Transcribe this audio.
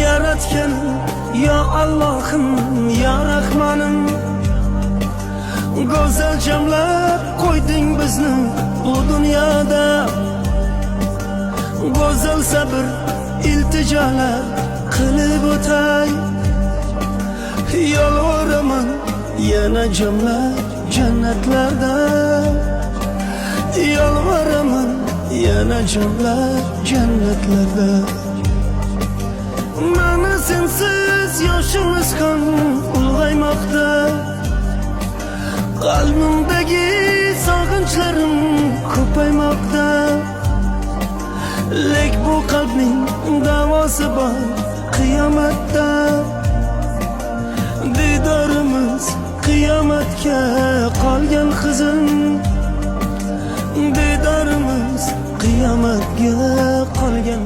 yaratganim, ya Allohim, ya Rahmanim. Go'zal jamlab qo'yding bizni bu dunyoda, go'zal sabr iltijolar qilib o'tay. Yolvoraman yana jamlab jannatlarda, yolvoraman yana jamlab jannatlarda. Mana sensiz yoshimiz ham ulg'aymoqda, qalbimdagi sog'inchlarim ko'paymoqda. Lek bu qalbning davosi bor qiyomatda, diydorimiz qiyomatga qolgan xizm, diydorimiz qiyomatga qolgan